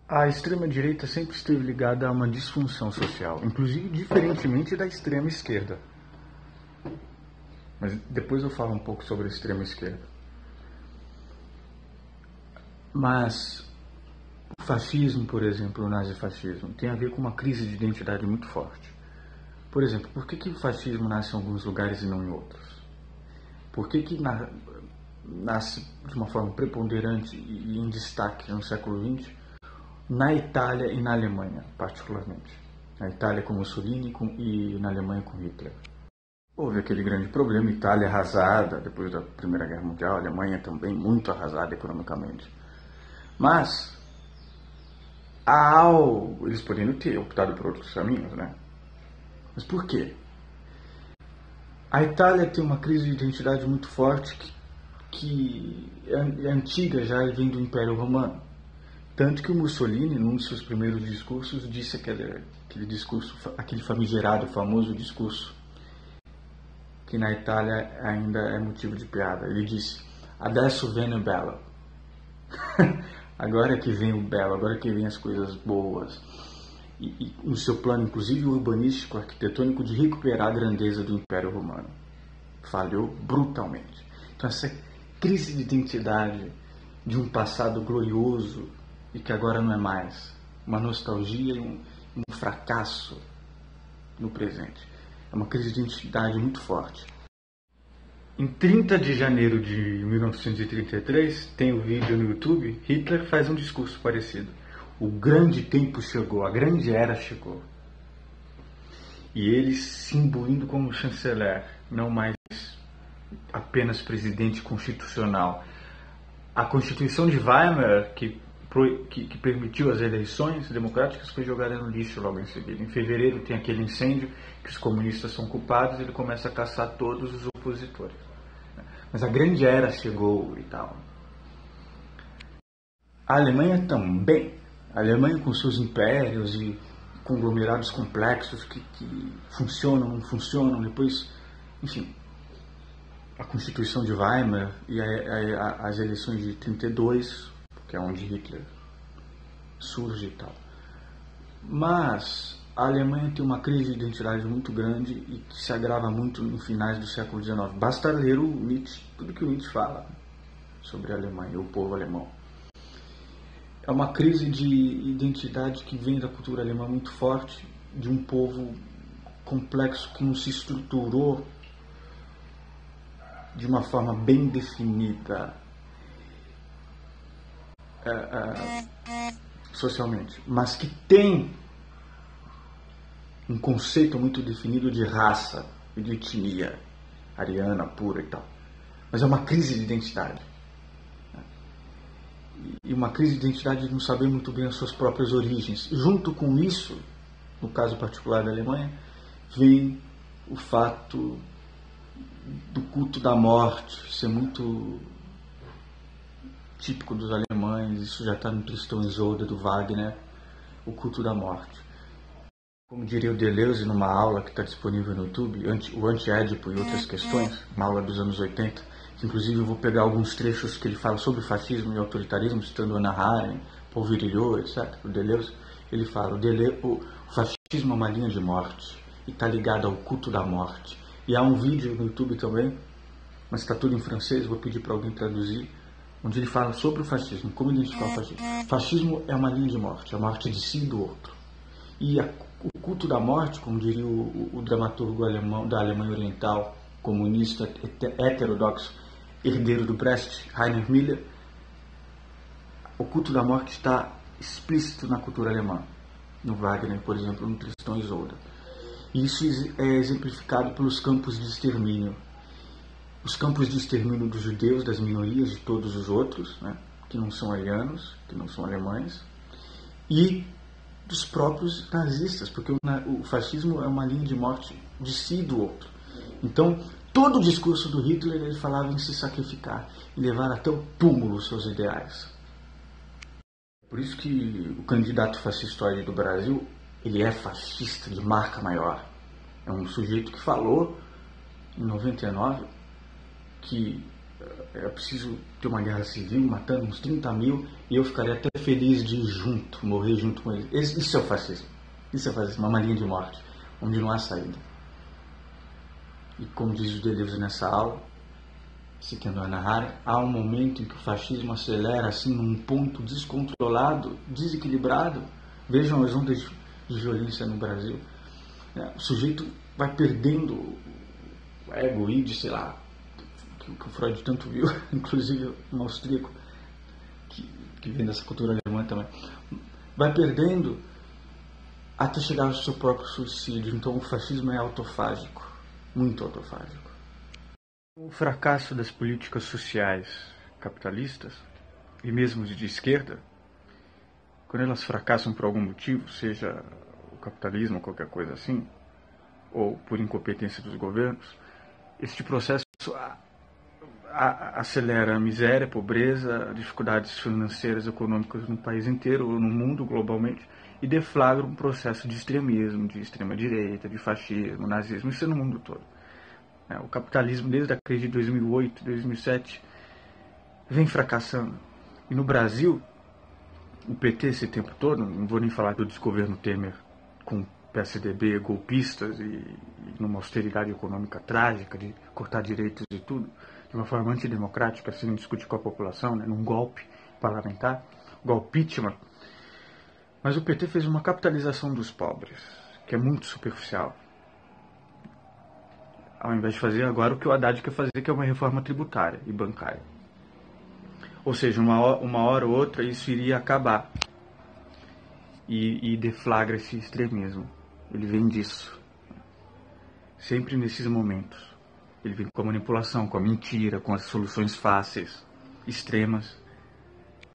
A extrema-direita sempre esteve ligada a uma disfunção social, inclusive diferentemente da extrema-esquerda. Mas depois eu falo um pouco sobre a extrema-esquerda. Mas o fascismo, por exemplo, o nazifascismo, tem a ver com uma crise de identidade muito forte. Por exemplo, por que o fascismo nasce em alguns lugares e não em outros? Por que nasce de uma forma preponderante e em destaque no século XX na Itália e na Alemanha, particularmente? Na Itália com Mussolini e na Alemanha com Hitler. Houve aquele grande problema, Itália arrasada depois da Primeira Guerra Mundial, Alemanha também muito arrasada economicamente. Mas eles poderiam ter optado por outros caminhos, né? Mas por quê? A Itália tem uma crise de identidade muito forte que é antiga já e vem do Império Romano. Tanto que o Mussolini, num dos seus primeiros discursos, disse aquele discurso, aquele famigerado, famoso discurso, que na Itália ainda é motivo de piada. Ele disse: "Adesso viene bello." Agora que vem o belo, agora que vem as coisas boas. E no seu plano, inclusive urbanístico, arquitetônico, de recuperar a grandeza do Império Romano. Falhou brutalmente. Então essa crise de identidade de um passado glorioso e que agora não é mais. Uma nostalgia e um fracasso no presente. É uma crise de identidade muito forte. Em 30 de janeiro de 1933, tem o vídeo no YouTube, Hitler faz um discurso parecido. O grande tempo chegou, a grande era chegou. E ele se imbuindo como chanceler, não mais apenas presidente constitucional. A Constituição de Weimar, que permitiu as eleições democráticas, foi jogada no lixo logo em seguida. Em fevereiro tem aquele incêndio que os comunistas são culpados e ele começa a caçar todos os opositores. Mas a grande era chegou e tal. A Alemanha também. A Alemanha com seus impérios e conglomerados complexos que funcionam, não funcionam. Depois, enfim, a Constituição de Weimar e as eleições de 32, que é onde Hitler surge e tal. Mas a Alemanha tem uma crise de identidade muito grande e que se agrava muito no finais do século XIX. Basta ler o Nietzsche, tudo que o Nietzsche fala sobre a Alemanha, o povo alemão. É uma crise de identidade que vem da cultura alemã muito forte, de um povo complexo que não se estruturou de uma forma bem definida socialmente, mas que tem um conceito muito definido de raça e de etnia ariana pura e tal. Mas é uma crise de identidade. E uma crise de identidade de não saber muito bem as suas próprias origens. E junto com isso, no caso particular da Alemanha, vem o fato do culto da morte ser muito típico dos alemães. Isso já está no Tristan e Isolde do Wagner, o culto da morte. Como diria o Deleuze numa aula que está disponível no YouTube, o Anti-Édipo e outras questões, uma aula dos anos 80, que inclusive eu vou pegar alguns trechos que ele fala sobre fascismo e autoritarismo, citando Hannah Arendt, Paul Virilio, etc. O Deleuze, ele fala, o fascismo é uma linha de morte e está ligado ao culto da morte. E há um vídeo no YouTube também, mas está tudo em francês, vou pedir para alguém traduzir, onde ele fala sobre o fascismo, como identificar o fascismo. Fascismo é uma linha de morte, a morte de si e do outro. E o culto da morte, como diria o dramaturgo alemão da Alemanha Oriental, comunista, heterodoxo, herdeiro do Brecht, Heiner Miller, o culto da morte está explícito na cultura alemã, no Wagner, por exemplo, no Tristan e Isolde. E isso é exemplificado pelos campos de extermínio. Os campos de extermínio dos judeus, das minorias, de todos os outros, né, que não são arianos, que não são alemães, e dos próprios nazistas, porque o fascismo é uma linha de morte de si e do outro. Então, todo o discurso do Hitler, ele falava em se sacrificar, em levar até o túmulo os seus ideais. Por isso que o candidato fascistoide do Brasil, ele é fascista de marca maior. É um sujeito que falou, em 99, que é preciso ter uma guerra civil, matando uns 30 mil, e eu ficaria até feliz de ir junto, morrer junto com eles. Isso é o fascismo. Isso é o fascismo, uma linha de morte, onde não há saída. E como diz o Deleuze nessa aula, citando Hannah Arendt, há um momento em que o fascismo acelera assim num ponto descontrolado, desequilibrado. Vejam as ondas de violência no Brasil. O sujeito vai perdendo o ego, o id, sei lá, que o Freud tanto viu, inclusive um austríaco, que vem dessa cultura alemã também, vai perdendo até chegar ao seu próprio suicídio. Então o fascismo é autofágico, muito autofágico. O fracasso das políticas sociais capitalistas, e mesmo de esquerda, quando elas fracassam por algum motivo, seja o capitalismo ou qualquer coisa assim, ou por incompetência dos governos, este processo acelera a miséria, a pobreza, dificuldades financeiras e econômicas no país inteiro, no mundo globalmente, e deflagra um processo de extremismo, de extrema-direita, de fascismo, nazismo, isso é no mundo todo. O capitalismo, desde a crise de 2008, 2007, vem fracassando. E no Brasil, o PT esse tempo todo, não vou nem falar do desgoverno Temer com PSDB, golpistas e numa austeridade econômica trágica, de cortar direitos e tudo, de uma forma antidemocrática, sem discutir com a população, num golpe parlamentar, golpítima. Mas o PT fez uma capitalização dos pobres, que é muito superficial. Ao invés de fazer agora o que o Haddad quer fazer, que é uma reforma tributária e bancária. Ou seja, uma hora ou outra isso iria acabar. E deflagra esse extremismo. Ele vem disso. Sempre nesses momentos. Ele vem com a manipulação, com a mentira, com as soluções fáceis, extremas.